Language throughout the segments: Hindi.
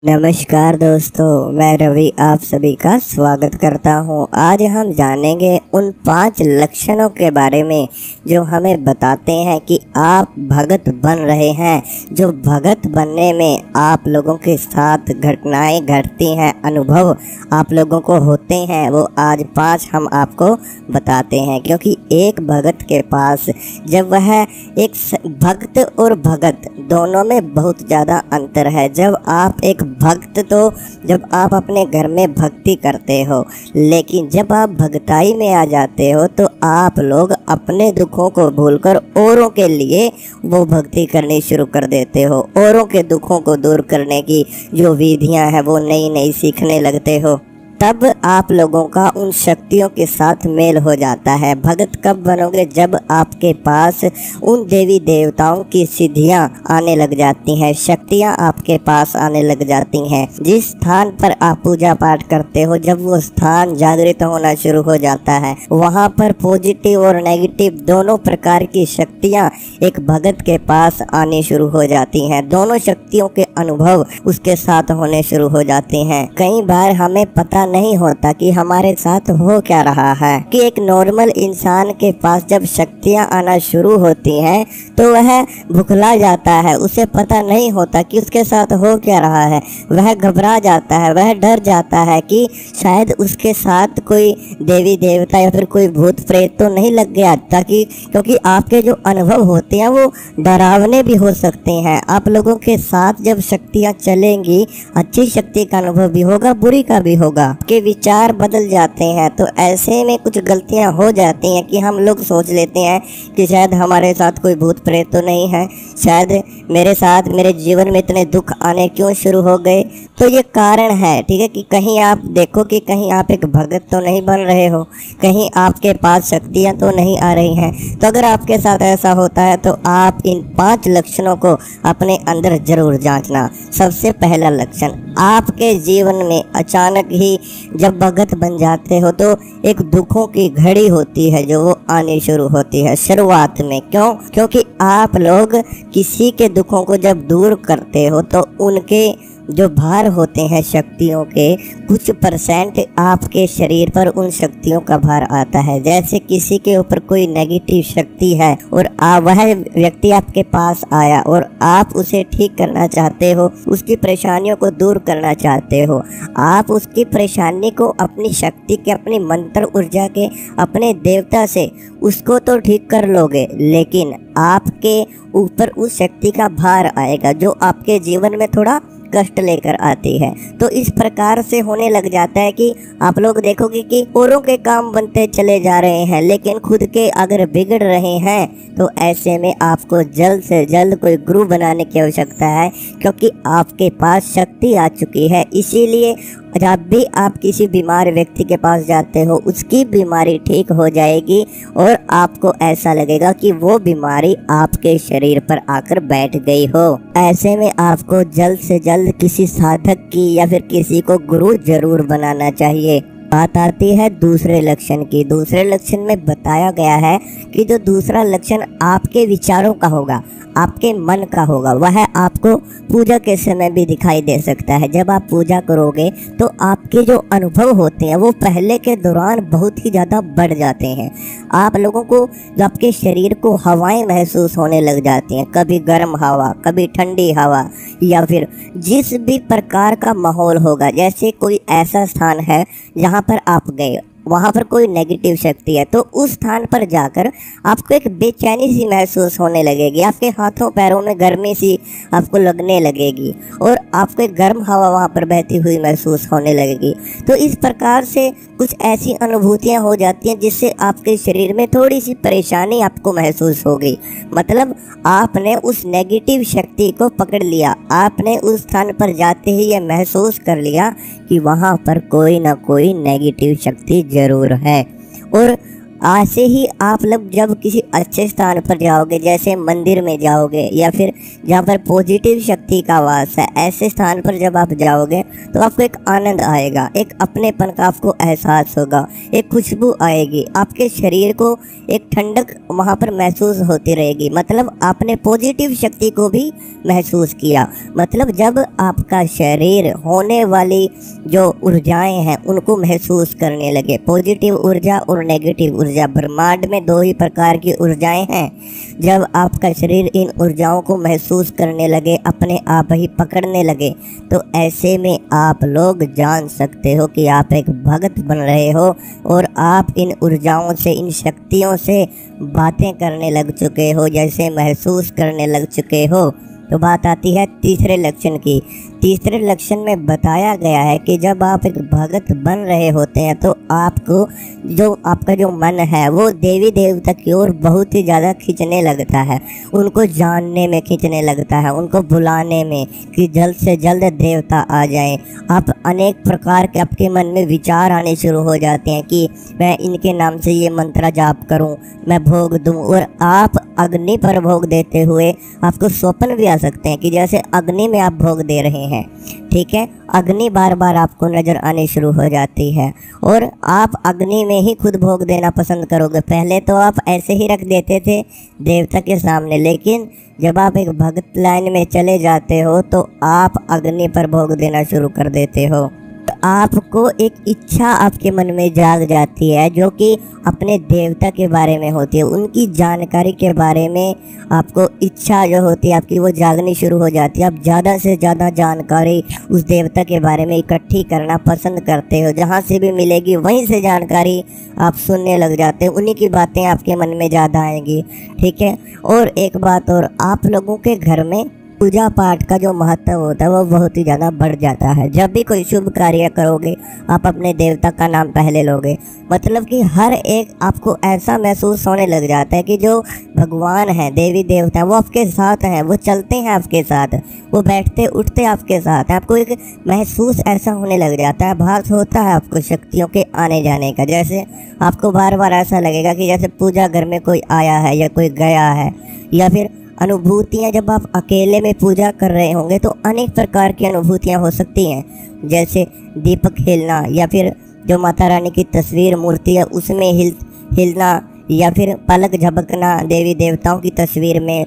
नमस्कार दोस्तों, मैं रवि आप सभी का स्वागत करता हूं। आज हम जानेंगे उन 5 लक्षणों के बारे में जो हमें बताते हैं कि आप भगत बन रहे हैं। जो भगत बनने में आप लोगों के साथ घटनाएं घटती हैं, अनुभव आप लोगों को होते हैं, वो आज 5 हम आपको बताते हैं। क्योंकि एक भगत के पास जब वह एक भक्त और भगत दोनों में बहुत ज़्यादा अंतर है। जब आप एक भक्त जब आप अपने घर में भक्ति करते हो, लेकिन जब आप भक्ताई में आ जाते हो तो आप लोग अपने दुखों को भूलकर औरों के लिए वो भक्ति करनी शुरू कर देते हो। औरों के दुखों को दूर करने की जो विधियां हैं वो नई नई सीखने लगते हो। तब आप लोगों का उन शक्तियों के साथ मेल हो जाता है। भगत कब बनोगे? जब आपके पास उन देवी देवताओं की सिद्धियां आने लग जाती हैं, शक्तियां आपके पास आने लग जाती हैं। जिस स्थान पर आप पूजा पाठ करते हो, जब वो स्थान जागृत होना शुरू हो जाता है, वहां पर पॉजिटिव और नेगेटिव दोनों प्रकार की शक्तियां एक भगत के पास आनी शुरू हो जाती हैं। दोनों शक्तियों के अनुभव उसके साथ होने शुरू हो जाते हैं। कई बार हमें पता नहीं होता कि हमारे साथ हो क्या रहा है। कि एक नॉर्मल इंसान के पास जब शक्तियां आना शुरू होती हैं तो वह भुखला जाता है। उसे पता नहीं होता कि उसके साथ हो क्या रहा है। वह घबरा जाता है, वह डर जाता है कि शायद उसके साथ कोई देवी देवता या फिर कोई भूत प्रेत तो नहीं लग गया। ताकि क्योंकि आपके जो अनुभव होते हैं वो डरावने भी हो सकते हैं। आप लोगों के साथ जब शक्तियां चलेंगी, अच्छी शक्ति का अनुभव भी होगा, बुरी का भी होगा। के विचार बदल जाते हैं। तो ऐसे में कुछ गलतियां हो जाती हैं कि हम लोग सोच लेते हैं कि शायद हमारे साथ कोई भूत प्रेत तो नहीं है, शायद मेरे साथ मेरे जीवन में इतने दुख आने क्यों शुरू हो गए। तो ये कारण है, ठीक है, कि कहीं आप देखो कि कहीं आप एक भगत तो नहीं बन रहे हो, कहीं आपके पास शक्तियां तो नहीं आ रही हैं। तो अगर आपके साथ ऐसा होता है तो आप इन 5 लक्षणों को अपने अंदर जरूर जांचना। सबसे पहला लक्षण, आपके जीवन में अचानक ही जब भगत बन जाते हो तो एक दुखों की घड़ी होती है जो वो आनी शुरू होती है शुरुआत में। क्योंकि आप लोग किसी के दुखों को जब दूर करते हो तो उनके जो भार होते हैं शक्तियों के, कुछ परसेंट आपके शरीर पर उन शक्तियों का भार आता है। जैसे किसी के ऊपर कोई नेगेटिव शक्ति है और वह व्यक्ति आपके पास आया और आप उसे ठीक करना चाहते हो, उसकी परेशानियों को दूर करना चाहते हो। आप उसकी परेशानी को अपनी शक्ति के, अपनी मंत्र ऊर्जा के, अपने देवता से उसको तो ठीक कर लोगे, लेकिन आपके ऊपर उस शक्ति का भार आएगा जो आपके जीवन में थोड़ा कष्ट लेकर आती है। तो इस प्रकार से होने लग जाता है कि आप लोग देखोगे कि औरों के काम बनते चले जा रहे हैं, लेकिन खुद के अगर बिगड़ रहे हैं तो ऐसे में आपको जल्द से जल्द कोई गुरु बनाने की आवश्यकता है। क्योंकि आपके पास शक्ति आ चुकी है। इसीलिए जब भी आप किसी बीमार व्यक्ति के पास जाते हो, उसकी बीमारी ठीक हो जाएगी और आपको ऐसा लगेगा कि वो बीमारी आपके शरीर पर आकर बैठ गई हो। ऐसे में आपको जल्द से जल्द किसी साधक की या फिर किसी को गुरु जरूर बनाना चाहिए। बात आती है दूसरे लक्षण की। दूसरे लक्षण में बताया गया है कि जो दूसरा लक्षण आपके विचारों का होगा, आपके मन का होगा, वह आपको पूजा के समय भी दिखाई दे सकता है। जब आप पूजा करोगे तो आपके जो अनुभव होते हैं वो पहले के दौरान बहुत ही ज़्यादा बढ़ जाते हैं। आप लोगों को आपके शरीर को हवाएं महसूस होने लग जाती हैं, कभी गर्म हवा, कभी ठंडी हवा, या फिर जिस भी प्रकार का माहौल होगा। जैसे कोई ऐसा स्थान है जहाँ पर आप गए, वहाँ पर कोई नेगेटिव शक्ति है, तो उस स्थान पर जाकर आपको एक बेचैनी सी महसूस होने लगेगी। आपके हाथों पैरों में गर्मी सी आपको लगने लगेगी और आपको एक गर्म हवा वहाँ पर बहती हुई महसूस होने लगेगी। तो इस प्रकार से कुछ ऐसी अनुभूतियाँ हो जाती हैं जिससे आपके शरीर में थोड़ी सी परेशानी आपको महसूस होगी। मतलब आपने उस नेगेटिव शक्ति को पकड़ लिया, आपने उस स्थान पर जाते ही ये महसूस कर लिया कि वहाँ पर कोई ना कोई नेगेटिव शक्ति जरूर है। और ऐसे ही आप लोग जब किसी अच्छे स्थान पर जाओगे, जैसे मंदिर में जाओगे या फिर जहाँ पर पॉजिटिव शक्ति का वास है, ऐसे स्थान पर जब आप जाओगे तो आपको एक आनंद आएगा, एक अपनेपन का आपको एहसास होगा, एक खुशबू आएगी, आपके शरीर को एक ठंडक वहाँ पर महसूस होती रहेगी। मतलब आपने पॉजिटिव शक्ति को भी महसूस किया। मतलब जब आपका शरीर होने वाली जो ऊर्जाएं हैं उनको महसूस करने लगे, पॉजिटिव ऊर्जा और नेगेटिव ऊर्जा, ब्रह्मांड में दो ही प्रकार की ऊर्जाएं हैं। जब आपका शरीर इन ऊर्जाओं को महसूस करने लगे, अपने आप ही पकड़ने लगे, तो ऐसे में आप लोग जान सकते हो कि आप एक भक्त बन रहे हो और आप इन ऊर्जाओं से, इन शक्तियों से बातें करने लग चुके हो, जैसे महसूस करने लग चुके हो। तो बात आती है तीसरे लक्षण की। तीसरे लक्षण में बताया गया है कि जब आप एक भगत बन रहे होते हैं तो आपको आपका जो मन है वो देवी देवता की ओर बहुत ही ज़्यादा खींचने लगता है, उनको जानने में खींचने लगता है, उनको बुलाने में कि जल्द से जल्द देवता आ जाएं। आप अनेक प्रकार के आपके मन में विचार आने शुरू हो जाते हैं कि मैं इनके नाम से ये मंत्र जाप करूं, मैं भोग दूं, और आप अग्नि पर भोग देते हुए आपको स्वप्न भी आ सकते हैं कि जैसे अग्नि में आप भोग दे रहे हैं। ठीक है, अग्नि बार बार आपको नज़र आने शुरू हो जाती है और आप अग्नि में ही खुद भोग देना पसंद करोगे। पहले तो आप ऐसे ही रख देते थे देवता के सामने, लेकिन जब आप एक भगत लाइन में चले जाते हो तो आप अग्नि पर भोग देना शुरू कर देते हो। तो आपको एक इच्छा आपके मन में जाग जाती है जो कि अपने देवता के बारे में होती है, उनकी जानकारी के बारे में आपको इच्छा जो होती है आपकी वो जागनी शुरू हो जाती है। आप ज़्यादा से ज़्यादा जानकारी उस देवता के बारे में इकट्ठी करना पसंद करते हो, जहाँ से भी मिलेगी वहीं से जानकारी आप सुनने लग जाते हो, उन्हीं की बातें आपके मन में ज़्यादा आएंगी। ठीक है, और एक बात और, आप लोगों के घर में पूजा पाठ का जो महत्व होता है वो बहुत ही ज़्यादा बढ़ जाता है। जब भी कोई शुभ कार्य करोगे आप अपने देवता का नाम पहले लोगे। मतलब कि हर एक आपको ऐसा महसूस होने लग जाता है कि जो भगवान हैं, देवी देवता हैं, वो आपके साथ हैं, वो चलते हैं आपके साथ, वो बैठते उठते आपके साथ हैं। आपको एक महसूस ऐसा होने लग जाता है, भास होता है आपको शक्तियों के आने जाने का। जैसे आपको बार बार ऐसा लगेगा कि जैसे पूजा घर में कोई आया है या कोई गया है, या फिर अनुभूतियाँ जब आप अकेले में पूजा कर रहे होंगे तो अनेक प्रकार की अनुभूतियाँ हो सकती हैं, जैसे दीपक हिलना या फिर जो माता रानी की तस्वीर मूर्ति है उसमें हिलना, या फिर पलक झपकना देवी देवताओं की तस्वीर में,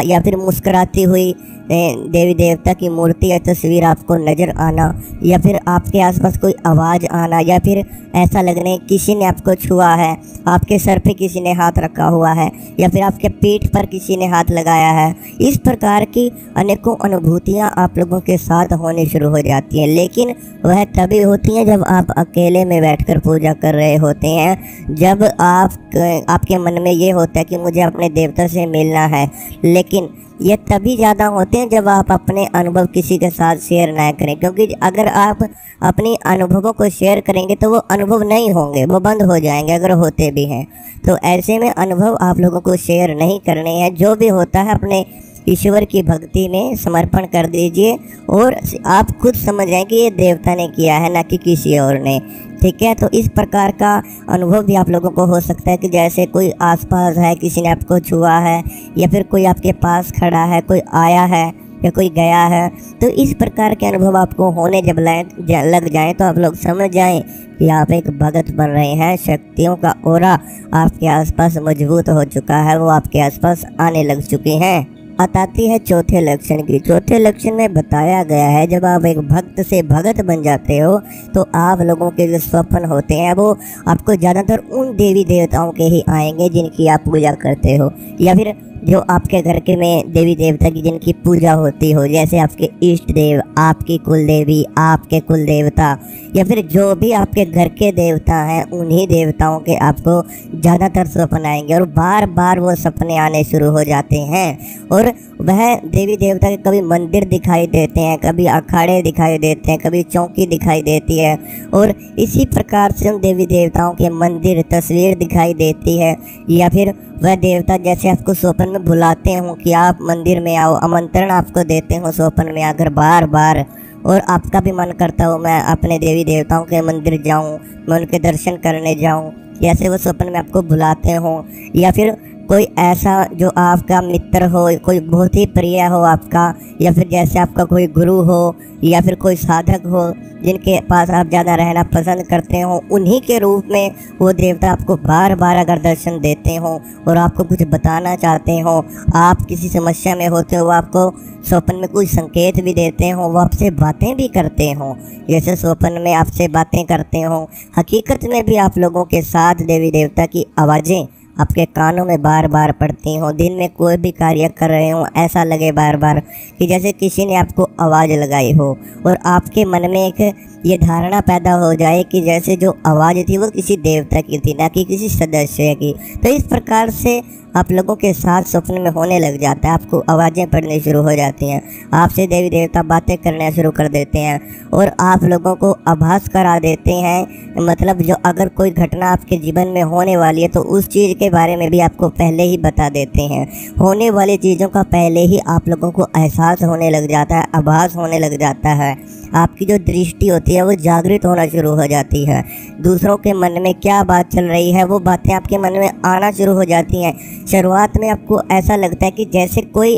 या फिर मुस्कुराती हुई देवी देवता की मूर्ति या तस्वीर आपको नज़र आना, या फिर आपके आसपास कोई आवाज़ आना, या फिर ऐसा लगने किसी ने आपको छुआ है, आपके सर पे किसी ने हाथ रखा हुआ है, या फिर आपके पीठ पर किसी ने हाथ लगाया है। इस प्रकार की अनेकों अनुभूतियाँ आप लोगों के साथ होनी शुरू हो जाती हैं, लेकिन वह तभी होती हैं जब आप अकेले में बैठकर पूजा कर रहे होते हैं, जब आपके मन में ये होता है कि मुझे अपने देवता से मिलना है। लेकिन ये तभी ज़्यादा होते हैं जब आप अपने अनुभव किसी के साथ शेयर ना करें, क्योंकि अगर आप अपने अनुभवों को शेयर करेंगे तो वो अनुभव नहीं होंगे, वो बंद हो जाएंगे अगर होते भी हैं। तो ऐसे में अनुभव आप लोगों को शेयर नहीं करने हैं। जो भी होता है अपने ईश्वर की भक्ति में समर्पण कर दीजिए और आप खुद समझ जाएं कि ये देवता ने किया है, ना कि किसी और ने। ठीक है, तो इस प्रकार का अनुभव भी आप लोगों को हो सकता है कि जैसे कोई आसपास है, किसी ने आपको छुआ है, या फिर कोई आपके पास खड़ा है, कोई आया है या कोई गया है। तो इस प्रकार के अनुभव आपको होने जब लग जाएं तो आप लोग समझ जाएं कि आप एक भगत बन रहे हैं। शक्तियों का ओरा आपके आसपास मजबूत हो चुका है, वो आपके आसपास आने लग चुकी हैं। आती है चौथे लक्षण की। चौथे लक्षण में बताया गया है जब आप एक भक्त से भगत बन जाते हो तो आप लोगों के जो स्वप्न होते हैं वो आपको ज़्यादातर उन देवी देवताओं के ही आएंगे जिनकी आप पूजा करते हो, या फिर जो आपके घर के में देवी देवता की जिनकी पूजा होती हो, जैसे आपके इष्ट देव, आपकी कुल देवी, आपके कुल देवता, या फिर जो भी आपके घर के देवता हैं उन्हीं देवताओं के आपको ज़्यादातर स्वप्न आएंगे और बार बार वो सपने आने शुरू हो जाते हैं। और वह देवी देवता के कभी मंदिर दिखाई देते हैं, कभी अखाड़े दिखाई देते हैं, कभी चौकी दिखाई देती है, और इसी प्रकार से उन देवी देवताओं के मंदिर तस्वीर दिखाई देती है, या फिर वह देवता जैसे आपको स्वप्न में बुलाते हों कि आप मंदिर में आओ, आमंत्रण आपको देते हो स्वप्न में आकर बार बार, और आपका भी मन करता हो मैं अपने देवी देवताओं के मंदिर जाऊं, मैं उनके दर्शन करने जाऊं, जैसे वो स्वप्न में आपको बुलाते हो, या फिर कोई ऐसा जो आपका मित्र हो, कोई बहुत ही प्रिय हो आपका, या फिर जैसे आपका कोई गुरु हो, या फिर कोई साधक हो जिनके पास आप ज़्यादा रहना पसंद करते हो, उन्हीं के रूप में वो देवता आपको बार बार अगर दर्शन देते हो और आपको कुछ बताना चाहते हो, आप किसी समस्या में होते हो, वो आपको स्वप्न में कुछ संकेत भी देते हो, वो आपसे बातें भी करते हो, जैसे स्वप्न में आपसे बातें करते हो, हकीकत में भी आप लोगों के साथ देवी देवता की आवाज़ें आपके कानों में बार बार पड़ती हो। दिन में कोई भी कार्य कर रहे हो, ऐसा लगे बार बार कि जैसे किसी ने आपको आवाज़ लगाई हो, और आपके मन में एक ये धारणा पैदा हो जाए कि जैसे जो आवाज़ थी वो किसी देवता की थी, ना कि किसी सदस्य की। तो इस प्रकार से आप लोगों के साथ स्वप्न में होने लग जाता है, आपको आवाज़ें पड़नी शुरू हो जाती हैं, आपसे देवी देवता बातें करने शुरू कर देते हैं, और आप लोगों को आभास करा देते हैं। मतलब जो अगर कोई घटना आपके जीवन में होने वाली है तो उस चीज़ के बारे में भी आपको पहले ही बता देते हैं। होने वाली चीज़ों का पहले ही आप लोगों को एहसास होने लग जाता है, आभास होने लग जाता है। आपकी जो दृष्टि होती है वो जागृत होना शुरू हो जाती है। दूसरों के मन में क्या बात चल रही है वो बातें आपके मन में आना शुरू हो जाती हैं। शुरुआत में आपको ऐसा लगता है कि जैसे कोई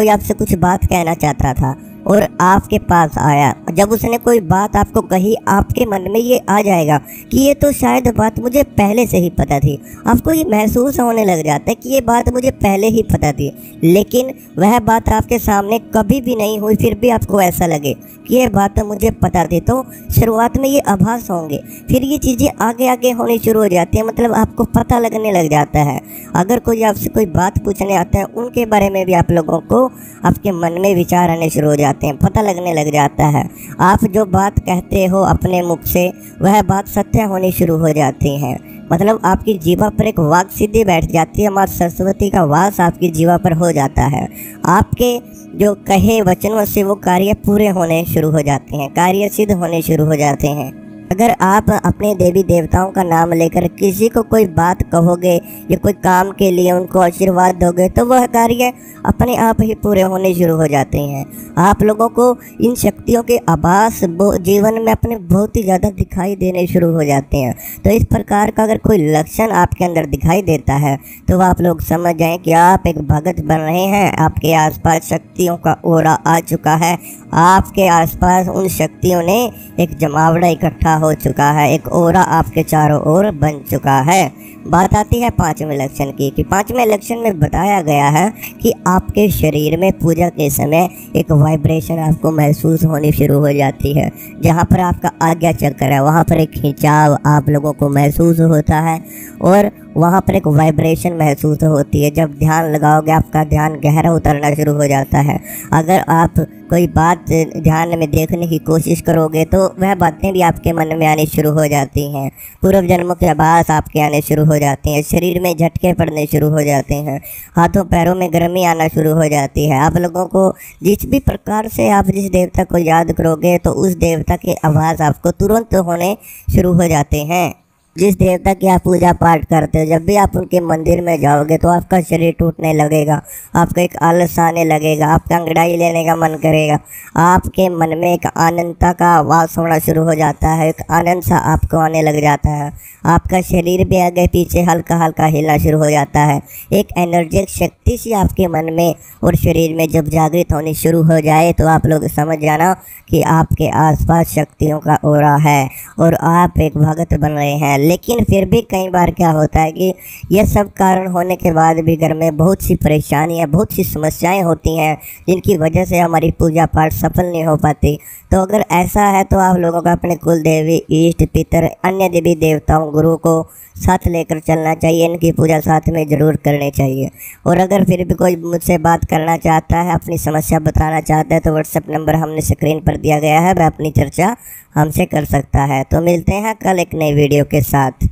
आपसे कुछ बात कहना चाहता था और आपके पास आया। जब उसने कोई बात आपको कही, आपके मन में ये आ जाएगा कि ये तो शायद बात मुझे पहले से ही पता थी। आपको ये महसूस होने लग जाता है कि ये बात मुझे पहले ही पता थी, लेकिन वह बात आपके सामने कभी भी नहीं हुई, फिर भी आपको ऐसा लगे कि ये बात तो मुझे पता थी। तो शुरुआत में ये आभास होंगे, फिर ये चीज़ें आगे आगे होनी शुरू हो जाती हैं, मतलब आपको पता लगने लग जाता है। अगर कोई आपसे कोई बात पूछने आता है, उनके बारे में भी आप लोगों को आपके मन में विचार आने शुरू हो जाते हैं, पता लगने लग जाता है। आप जो बात कहते हो अपने मुख से, वह बात सत्य होनी शुरू हो जाती है। मतलब आपकी जीवा पर एक वाक सिद्धि बैठ जाती है, माँ सरस्वती का वास आपकी जीवा पर हो जाता है। आपके जो कहे वचनों से वो कार्य पूरे होने शुरू हो जाते हैं, कार्य सिद्ध होने शुरू हो जाते हैं। अगर आप अपने देवी देवताओं का नाम लेकर किसी को कोई बात कहोगे या कोई काम के लिए उनको आशीर्वाद दोगे, तो वह कार्य अपने आप ही पूरे होने शुरू हो जाते हैं। आप लोगों को इन शक्तियों के आभास जीवन में अपने बहुत ही ज़्यादा दिखाई देने शुरू हो जाते हैं। तो इस प्रकार का अगर कोई लक्षण आपके अंदर दिखाई देता है तो आप लोग समझ जाएं कि आप एक भगत बन रहे हैं। आपके आसपास शक्तियों का ओरा आ चुका है, आपके आसपास उन शक्तियों ने एक जमावड़ा इकट्ठा हो चुका है, एक ओरा आपके चारों ओर बन चुका है। बात आती है पांचवें लक्षण की, कि पांचवें लक्षण में बताया गया है कि आपके शरीर में पूजा के समय एक वाइब्रेशन आपको महसूस होनी शुरू हो जाती है। जहाँ पर आपका आज्ञा चक्र है वहाँ पर एक खिंचाव आप लोगों को महसूस होता है, और वहाँ पर एक वाइब्रेशन महसूस होती है। जब ध्यान लगाओगे आपका ध्यान गहरा उतरना शुरू हो जाता है। अगर आप कोई बात ध्यान में देखने की कोशिश करोगे तो वह बातें भी आपके मन में आनी शुरू हो जाती हैं। पूर्व जन्मों के आभास आपके आने शुरू हो जाते हैं, शरीर में झटके पड़ने शुरू हो जाते हैं, हाथों पैरों में गर्मी आना शुरू हो जाती है। आप लोगों को जिस भी प्रकार से आप जिस देवता को याद करोगे तो उस देवता के आभास आपको तुरंत होने शुरू हो जाते हैं। जिस देवता की आप पूजा पाठ करते हो, जब भी आप उनके मंदिर में जाओगे तो आपका शरीर टूटने लगेगा, आपका एक आलस आने लगेगा, आपका अंगड़ाई लेने का मन करेगा, आपके मन में एक आनंदता का वास होना शुरू हो जाता है, एक आनंद सा आपको आने लग जाता है। आपका शरीर भी आगे पीछे हल्का हल्का हिलना शुरू हो जाता है। एक एनर्जेटिक शक्ति सी आपके मन में और शरीर में जब जागृत होनी शुरू हो जाए तो आप लोग समझ जाना कि आपके आसपास शक्तियों का ओरा है और आप एक भगत बन रहे हैं। लेकिन फिर भी कई बार क्या होता है कि यह सब कारण होने के बाद भी घर में बहुत सी परेशानियां, बहुत सी समस्याएं होती हैं जिनकी वजह से हमारी पूजा पाठ सफल नहीं हो पाती। तो अगर ऐसा है तो आप लोगों को अपने कुल देवी, इष्ट पितर, अन्य देवी देवताओं, गुरु को साथ लेकर चलना चाहिए, इनकी पूजा साथ में ज़रूर करनी चाहिए। और अगर फिर भी कोई मुझसे बात करना चाहता है, अपनी समस्या बताना चाहता है, तो व्हाट्सएप नंबर हमने स्क्रीन पर दिया गया है, वह अपनी चर्चा हमसे कर सकता है। तो मिलते हैं कल एक नई वीडियो के साथ।